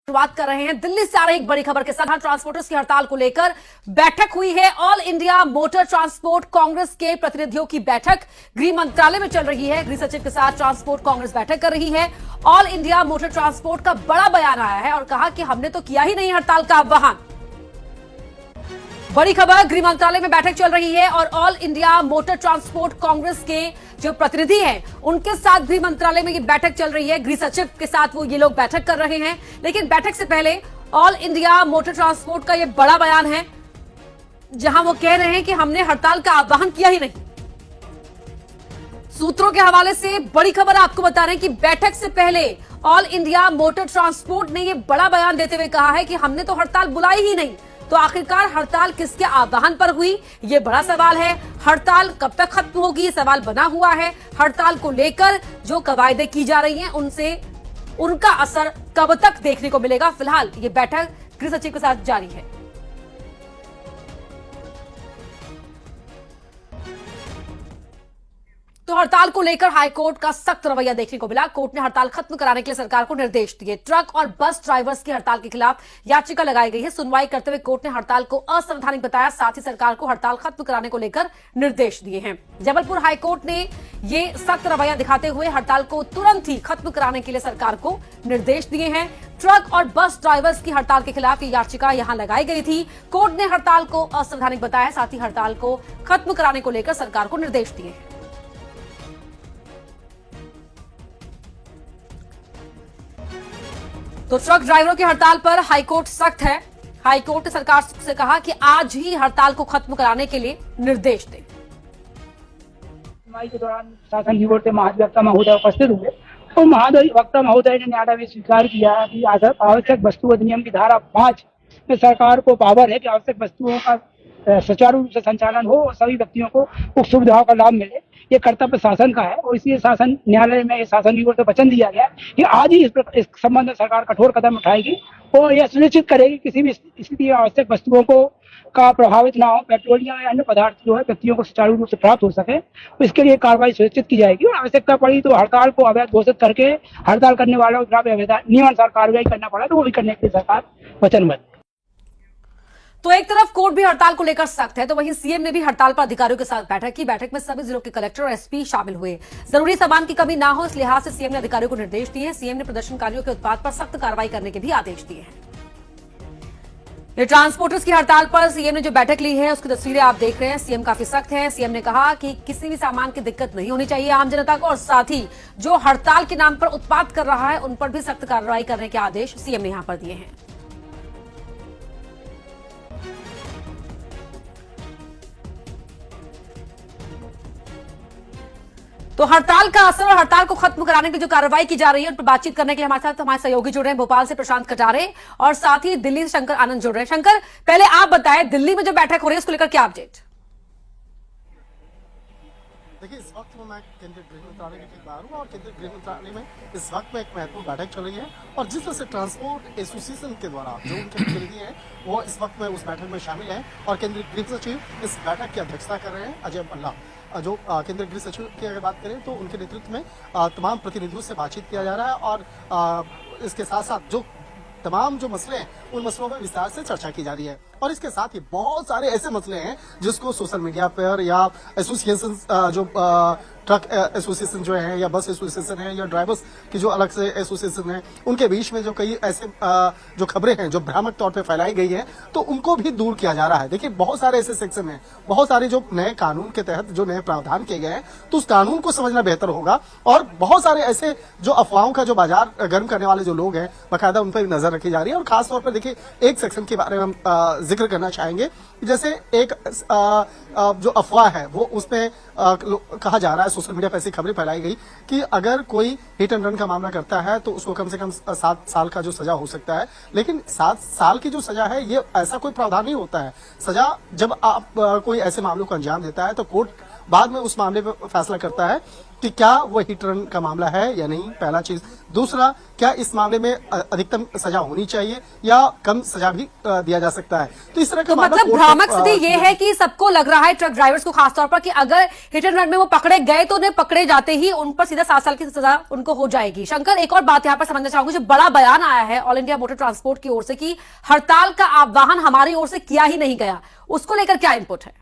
शुरुआत कर रहे हैं दिल्ली से आ रही एक बड़ी खबर के साथ। ट्रांसपोर्टर्स की हड़ताल को लेकर बैठक हुई है। All India motor transport Congress के प्रतिनिधियों की बैठक गृह मंत्रालय में चल रही है। गृह सचिव के साथ ट्रांसपोर्ट कांग्रेस बैठक कर रही है। ऑल इंडिया मोटर ट्रांसपोर्ट का बड़ा बयान आया है और कहा कि हमने तो किया ही नहीं हड़ताल का आह्वान। बड़ी खबर, गृह मंत्रालय में बैठक चल रही है और all India motor transport Congress के जो प्रतिनिधि हैं उनके साथ गृह मंत्रालय में ये बैठक चल रही है। गृह सचिव के साथ ये लोग बैठक कर रहे हैं। लेकिन बैठक से पहले ऑल इंडिया मोटर ट्रांसपोर्ट का ये बड़ा बयान है जहां वो कह रहे हैं कि हमने हड़ताल का आह्वान किया ही नहीं। सूत्रों के हवाले से बड़ी खबर आपको बता रहे हैं कि बैठक से पहले ऑल इंडिया मोटर ट्रांसपोर्ट ने ये बड़ा बयान देते हुए कहा है कि हमने तो हड़ताल बुलाई ही नहीं। तो आखिरकार हड़ताल किसके आह्वान पर हुई, ये बड़ा सवाल है। हड़ताल कब तक खत्म होगी, ये सवाल बना हुआ है। हड़ताल को लेकर जो कवायदे की जा रही हैं उनसे उनका असर कब तक देखने को मिलेगा, फिलहाल ये बैठक गृह सचिव के साथ जारी है। तो हड़ताल को लेकर हाईकोर्ट का सख्त रवैया देखने को मिला। कोर्ट ने हड़ताल खत्म कराने के लिए सरकार को निर्देश दिए। ट्रक और बस ड्राइवर्स की हड़ताल के खिलाफ याचिका लगाई गई है। सुनवाई करते हुए कोर्ट ने हड़ताल को असंवैधानिक बताया, साथ ही सरकार को हड़ताल खत्म कराने को लेकर निर्देश दिए हैं। जबलपुर हाईकोर्ट ने ये सख्त रवैया दिखाते हुए हड़ताल को तुरंत ही खत्म कराने के लिए सरकार को निर्देश दिए हैं। ट्रक और बस ड्राइवर्स की हड़ताल के खिलाफ ये याचिका यहां लगाई गई थी। कोर्ट ने हड़ताल को असंवैधानिक बताया, साथ ही हड़ताल को खत्म कराने को लेकर सरकार को निर्देश दिए हैं। तो ट्रक ड्राइवरों की हड़ताल पर हाईकोर्ट सख्त है। हाईकोर्ट ने सरकार से कहा कि आज ही हड़ताल को खत्म कराने के लिए निर्देश दें। सुनवाई के दौरान शासन निवृत्त महाधिवक्ता महोदय उपस्थित हुए और महाधिवक्ता महोदय ने न्यायालय में स्वीकार किया कि आवश्यक वस्तु अधिनियम की धारा 5 में सरकार को पावर है कि आवश्यक वस्तुओं का सुचारू रूप से संचालन हो और सभी व्यक्तियों को उक्त सुविधाओं का लाभ मिले। ये कर्तव्य शासन का है और इसलिए शासन न्यायालय में शासन की ओर से वचन दिया गया कि आज ही इस संबंध में सरकार कठोर कदम उठाएगी और यह सुनिश्चित करेगी किसी भी स्थिति में आवश्यक वस्तुओं को का प्रभावित ना हो, पेट्रोलियम या अन्य पदार्थ जो है व्यक्तियों को सुचारू रूप से प्राप्त हो सके, तो इसके लिए कार्रवाई सुनिश्चित की जाएगी। और आवश्यकता पड़ी तो हड़ताल को अवैध घोषित करके हड़ताल करने वालों के खिलाफ नियमानुसार कार्रवाई करना पड़ा तो वो भी करने के लिए सरकार वचनबद्ध। तो एक तरफ कोर्ट भी हड़ताल को लेकर सख्त है, तो वहीं सीएम ने भी हड़ताल पर अधिकारियों के साथ बैठक की। बैठक में सभी जिलों के कलेक्टर और एसपी शामिल हुए। जरूरी सामान की कमी ना हो, इस लिहाज से सीएम ने अधिकारियों को निर्देश दिए हैं। सीएम ने प्रदर्शनकारियों के उत्पाद पर सख्त कार्रवाई करने के भी आदेश दिए हैं। ये ट्रांसपोर्टर्स की हड़ताल पर सीएम ने जो बैठक ली है उसकी तस्वीरें आप देख रहे हैं। सीएम काफी सख्त है। सीएम ने कहा कि किसी भी सामान की दिक्कत नहीं होनी चाहिए आम जनता को, और साथ ही जो हड़ताल के नाम पर उत्पाद कर रहा है उन पर भी सख्त कार्रवाई करने के आदेश सीएम ने यहां पर दिए हैं। तो हड़ताल का असर और हड़ताल को खत्म कराने की जो कार्रवाई की जा रही है उन पर बातचीत करने के लिए हमारे साथ हमारे सहयोगी जुड़ रहे हैं। भोपाल से प्रशांत कटारे और साथ ही दिल्ली से शंकर आनंद जुड़ रहे हैं। शंकर, पहले आप बताएं दिल्ली में जो बैठक हो रही है उसको लेकर क्या अपडेट? देखिए, इस वक्त मैं केंद्रीय गृह मंत्रालय की बाहर हूँ और केंद्रीय गृह मंत्रालय में इस वक्त में एक महत्वपूर्ण बैठक चल रही है और जिस तरह से ट्रांसपोर्ट एसोसिएशन के द्वारा जो उनके प्रतिनिधि हैं वो इस वक्त में उस बैठक में शामिल हैं और केंद्रीय गृह सचिव इस बैठक की अध्यक्षता कर रहे हैं अजय भल्ला। जो केंद्रीय गृह सचिव की अगर बात करें तो उनके नेतृत्व में तमाम प्रतिनिधियों से बातचीत किया जा रहा है और इसके साथ साथ जो तमाम जो मसले हैं उन मसलों पर विस्तार से चर्चा की जा रही है। और इसके साथ ही बहुत सारे ऐसे मसले हैं जिसको सोशल मीडिया पर या एसोसिएशन जो ट्रक एसोसिएशन जो है या बस एसोसिएशन है या ड्राइवर्स की जो अलग से एसोसिएशन है उनके बीच में जो कई ऐसे जो खबरें हैं जो भ्रामक तौर पे फैलाई गई है तो उनको भी दूर किया जा रहा है। देखिए, बहुत सारे ऐसे सेक्शन हैं, बहुत सारे जो नए कानून के तहत जो नए प्रावधान किए गए हैं तो उस कानून को समझना बेहतर होगा और बहुत सारे ऐसे जो अफवाहों का जो बाजार गर्म करने वाले जो लोग हैं बाकायदा उन पर नजर रखी जा रही है। और खासतौर पर देखिए, एक सेक्शन के बारे में हम जिक्र करना चाहेंगे, जैसे एक जो अफवाह है वो उसमें कहा जा रहा है, सोशल मीडिया पर ऐसी खबरें फैलाई गई कि अगर कोई हिट एंड रन का मामला करता है तो उसको कम से कम 7 साल का जो सजा हो सकता है। लेकिन 7 साल की जो सजा है ये ऐसा कोई प्रावधान नहीं होता है। सजा जब आप कोई ऐसे मामलों को अंजाम देता है तो कोर्ट बाद में उस मामले पर फैसला करता है कि क्या वो हिट रन का मामला है या नहीं, पहला चीज। दूसरा, क्या इस मामले में अधिकतम सजा होनी चाहिए या कम सजा भी दिया जा सकता है। तो इस तरह का मतलब भ्रामक स्थिति ये है कि सबको लग रहा है, ट्रक ड्राइवर्स को खासतौर पर, कि अगर हिट एंड रन में वो पकड़े गए तो उन्हें पकड़े जाते ही उन पर सीधा 7 साल की सजा उनको हो जाएगी। शंकर, एक और बात यहां पर समझना चाहूंगी, जो बड़ा बयान आया है ऑल इंडिया मोटर ट्रांसपोर्ट की ओर से कि हड़ताल का आह्वान हमारी ओर से किया ही नहीं गया, उसको लेकर क्या इनपुट है?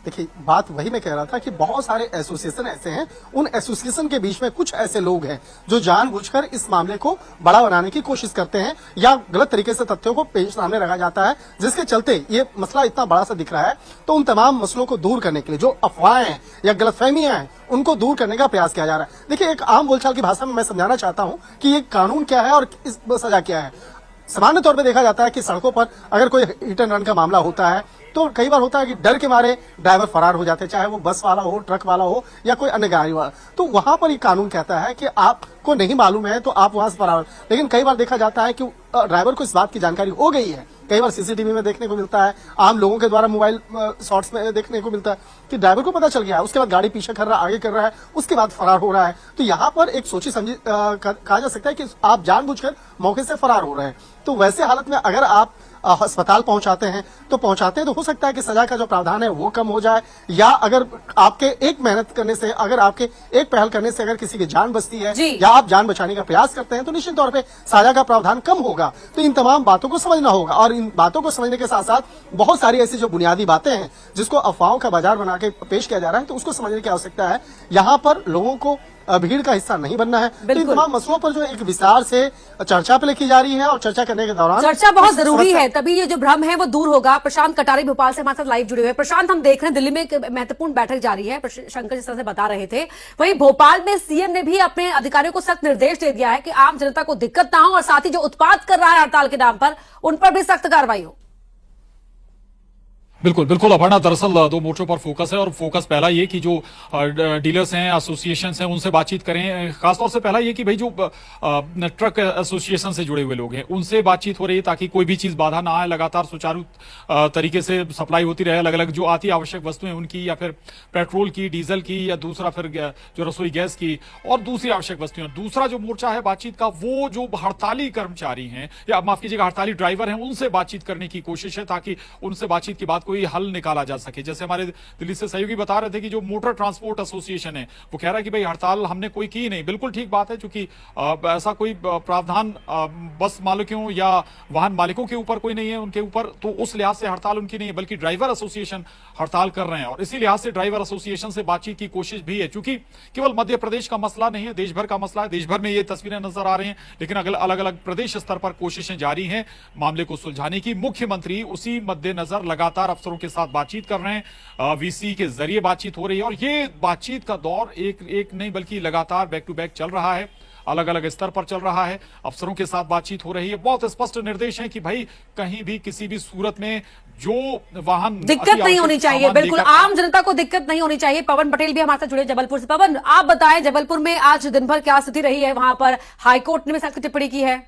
देखिए, बात वही मैं कह रहा था कि बहुत सारे एसोसिएशन ऐसे हैं, उन एसोसिएशन के बीच में कुछ ऐसे लोग हैं जो जानबूझकर इस मामले को बड़ा बनाने की कोशिश करते हैं या गलत तरीके से तथ्यों को पेश सामने रखा जाता है, जिसके चलते ये मसला इतना बड़ा सा दिख रहा है। तो उन तमाम मसलों को दूर करने के लिए जो अफवाहें हैं या गलतफहमियां हैं, उनको दूर करने का प्रयास किया जा रहा है। देखिए, एक आम बोलचाल की भाषा में मैं समझाना चाहता हूं कि ये कानून क्या है और इस सजा क्या है। सामान्य तौर पे देखा जाता है कि सड़कों पर अगर कोई हिट एंड रन का मामला होता है तो कई बार होता है कि डर के मारे ड्राइवर फरार हो जाते हैं, चाहे वो बस वाला हो, ट्रक वाला हो या कोई अन्य गाड़ी वाला। तो वहां पर ये कानून कहता है कि आपको नहीं मालूम है तो आप वहां से फरार। लेकिन कई बार देखा जाता है कि ड्राइवर को इस बात की जानकारी हो गई है, कई बार सीसीटीवी में देखने को मिलता है, आम लोगों के द्वारा मोबाइल शॉट्स में देखने को मिलता है कि ड्राइवर को पता चल गया है, उसके बाद गाड़ी पीछे कर रहा है, आगे कर रहा है, उसके बाद फरार हो रहा है। तो यहाँ पर एक सोची समझी कहा जा सकता है कि आप जानबूझकर मौके से फरार हो रहे हैं। तो वैसे हालत में अगर आप अस्पताल पहुंचाते हैं तो पहुंचाते हैं तो हो सकता है कि सजा का जो प्रावधान है वो कम हो जाए, या अगर आपके एक मेहनत करने से, अगर आपके एक पहल करने से अगर किसी की जान बचती है या आप जान बचाने का प्रयास करते हैं तो निश्चित तौर पे सजा का प्रावधान कम होगा। तो इन तमाम बातों को समझना होगा, और इन बातों को समझने के साथ साथ बहुत सारी ऐसी जो बुनियादी बातें हैं जिसको अफवाहों का बाजार बना के पेश किया जा रहा है, तो उसको समझने की आवश्यकता है। यहाँ पर लोगों को भीड़ का हिस्सा नहीं बनना है। तो इन तमाम मसलों पर जो एक विस्तार से चर्चा पे की जा रही है और चर्चा करने के दौरान चर्चा बहुत जरूरी है, तभी ये जो भ्रम है वो दूर होगा। प्रशांत कटारी भोपाल से हमारे साथ लाइव जुड़े हुए हैं। प्रशांत, हम देख रहे हैं दिल्ली में एक महत्वपूर्ण बैठक जारी है, शंकर जिस तरह से बता रहे थे, वहीं भोपाल में सीएम ने भी अपने अधिकारियों को सख्त निर्देश दे दिया है कि आम जनता को दिक्कत ना हो और साथ ही जो उत्पाद कर रहा है हड़ताल के नाम पर उन पर भी सख्त कार्रवाई हो। बिल्कुल बिल्कुल अपर्णा, दरअसल 2 मोर्चों पर फोकस है, और फोकस पहला ये कि जो डीलर्स हैं, एसोसिएशन हैं, उनसे बातचीत करें। खासतौर से पहला ये कि भाई जो ट्रक एसोसिएशन से जुड़े हुए लोग हैं उनसे बातचीत हो रही है ताकि कोई भी चीज बाधा ना आए, लगातार सुचारू तरीके से सप्लाई होती रहे, अलग अलग जो आती आवश्यक वस्तुएं उनकी, या फिर पेट्रोल की, डीजल की, या दूसरा फिर जो रसोई गैस की और दूसरी आवश्यक वस्तुएं। दूसरा जो मोर्चा है बातचीत का, वो जो हड़ताली कर्मचारी हैं या माफ कीजिएगा हड़ताली ड्राइवर हैं, उनसे बातचीत करने की कोशिश है ताकि उनसे बातचीत की बात कोई हल निकाला जा सके। जैसे हमारे दिल्ली से सहयोगी बता रहे थे कि जो मोटर ट्रांसपोर्ट एसोसिएशन है वो कह रहा है कि भाई हड़ताल हमने कोई की नहीं। बिल्कुल ठीक बात है, क्योंकि ऐसा कोई प्रावधान बस मालिकों या वाहन मालिकों के ऊपर कोई नहीं है उनके ऊपर, तो उस लिहाज से हड़ताल उनकी नहीं है, बल्कि ड्राइवर एसोसिएशन हड़ताल कर रहे हैं। और इसी लिहाज से ड्राइवर एसोसिएशन से बातचीत की कोशिश भी है, क्योंकि केवल मध्य प्रदेश का मसला नहीं है, देश भर का मसला है। देश भर में ये तस्वीरें नजर आ रही हैं, लेकिन अलग अलग प्रदेश स्तर पर कोशिशें जारी हैं मामले को सुलझाने की। मुख्यमंत्री उसी मद्देनजर लगातार अफसरों के साथ बातचीत कर रहे हैं, वीसी के जरिए बातचीत हो रही है, और ये बातचीत का दौर एक नहीं बल्कि लगातार बैक टू बैक चल रहा है, अलग अलग स्तर पर चल रहा है। अफसरों के साथ बातचीत हो रही है, बहुत स्पष्ट निर्देश है कि भाई कहीं भी किसी भी सूरत में जो वाहन दिक्कत नहीं होनी चाहिए, बिल्कुल आम जनता को दिक्कत नहीं होनी चाहिए। पवन पटेल भी हमारे साथ जुड़े जबलपुर से। पवन, आप बताएं जबलपुर में आज दिन भर क्या स्थिति रही है? वहां पर हाईकोर्ट ने भी सख्त टिप्पणी की है।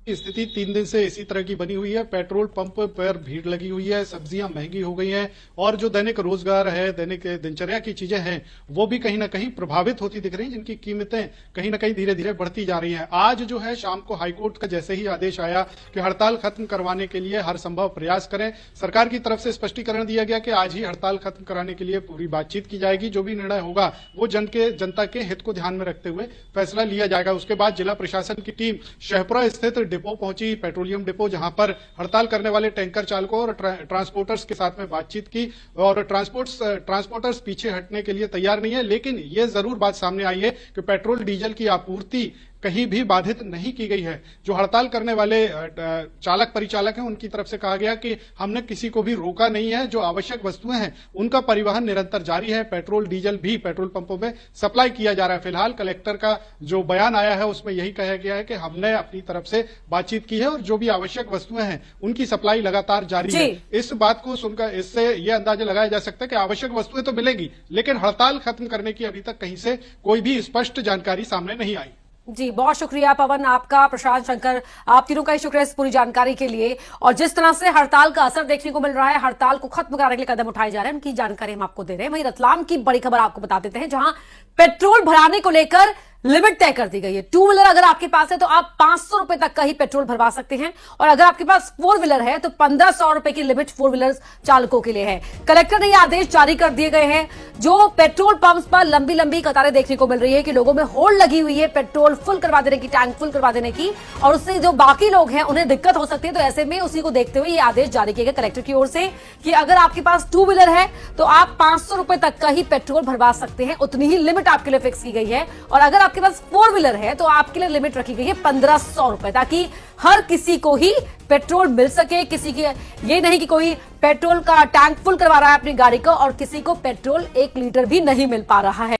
स्थिति 3 दिन से इसी तरह की बनी हुई है। पेट्रोल पंप पर भीड़ लगी हुई है, सब्जियां महंगी हो गई हैं, और जो दैनिक रोजगार है, दैनिक दिनचर्या की चीजें हैं, वो भी कहीं ना कहीं प्रभावित होती दिख रही हैं, जिनकी कीमतें कहीं ना कहीं धीरे धीरे बढ़ती जा रही हैं। आज जो है शाम को हाईकोर्ट का जैसे ही आदेश आया कि हड़ताल खत्म करवाने के लिए हर संभव प्रयास करें, सरकार की तरफ से स्पष्टीकरण दिया गया कि आज ही हड़ताल खत्म कराने के लिए पूरी बातचीत की जाएगी। जो भी निर्णय होगा वो जनता के हित को ध्यान में रखते हुए फैसला लिया जाएगा। उसके बाद जिला प्रशासन की टीम शहपुरा स्थित डिपो पहुंची, पेट्रोलियम डिपो, जहां पर हड़ताल करने वाले टैंकर चालकों और ट्रांसपोर्टर्स के साथ में बातचीत की। और ट्रांसपोर्टर्स पीछे हटने के लिए तैयार नहीं है, लेकिन यह जरूर बात सामने आई है कि पेट्रोल डीजल की आपूर्ति कहीं भी बाधित नहीं की गई है। जो हड़ताल करने वाले चालक परिचालक हैं उनकी तरफ से कहा गया कि हमने किसी को भी रोका नहीं है, जो आवश्यक वस्तुएं हैं उनका परिवहन निरंतर जारी है। पेट्रोल डीजल भी पेट्रोल पंपों में सप्लाई किया जा रहा है। फिलहाल कलेक्टर का जो बयान आया है उसमें यही कहा गया है कि हमने अपनी तरफ से बातचीत की है और जो भी आवश्यक वस्तुएं हैं उनकी सप्लाई लगातार जारी है। इस बात को सुनकर इससे यह अंदाजा लगाया जा सकता है कि आवश्यक वस्तुएं तो मिलेगी, लेकिन हड़ताल खत्म करने की अभी तक कहीं से कोई भी स्पष्ट जानकारी सामने नहीं आई। जी, बहुत शुक्रिया पवन आपका, प्रशांत शंकर, आप तीनों का ही शुक्रिया इस पूरी जानकारी के लिए। और जिस तरह से हड़ताल का असर देखने को मिल रहा है, हड़ताल को खत्म कराने के लिए कदम उठाए जा रहे हैं, उनकी जानकारी हम आपको दे रहे हैं। वहीं रतलाम की बड़ी खबर आपको बता देते हैं, जहां पेट्रोल भराने को लेकर लिमिट तय कर दी गई है। 2 व्हीलर अगर आपके पास है तो आप 500 रुपए तक का ही पेट्रोल भरवा सकते हैं, और अगर आपके पास 4 व्हीलर है तो 1500 रुपए की लिमिट 4 व्हीलर चालकों के लिए है। कलेक्टर ने यह आदेश जारी कर दिए गए हैं। जो पेट्रोल पंप्स पर लंबी लंबी कतारें देखने को मिल रही है कि लोगों में होड़ लगी हुई है पेट्रोल फुल करवा देने की, टैंक फुल करवा देने की, और उससे जो बाकी लोग हैं उन्हें दिक्कत हो सकती है। तो ऐसे में उसी को देखते हुए यह आदेश जारी किया गया कलेक्टर की ओर से कि अगर आपके पास 2 व्हीलर है तो आप 500 रुपए तक का ही पेट्रोल भरवा सकते हैं, उतनी ही लिमिट आपके लिए फिक्स की गई है। और अगर आपके पास 4 व्हीलर है तो आपके लिए लिमिट रखी गई है 1500 रुपए, ताकि हर किसी को ही पेट्रोल मिल सके। किसी की ये नहीं कि कोई पेट्रोल का टैंक फुल करवा रहा है अपनी गाड़ी का और किसी को पेट्रोल 1 लीटर भी नहीं मिल पा रहा है।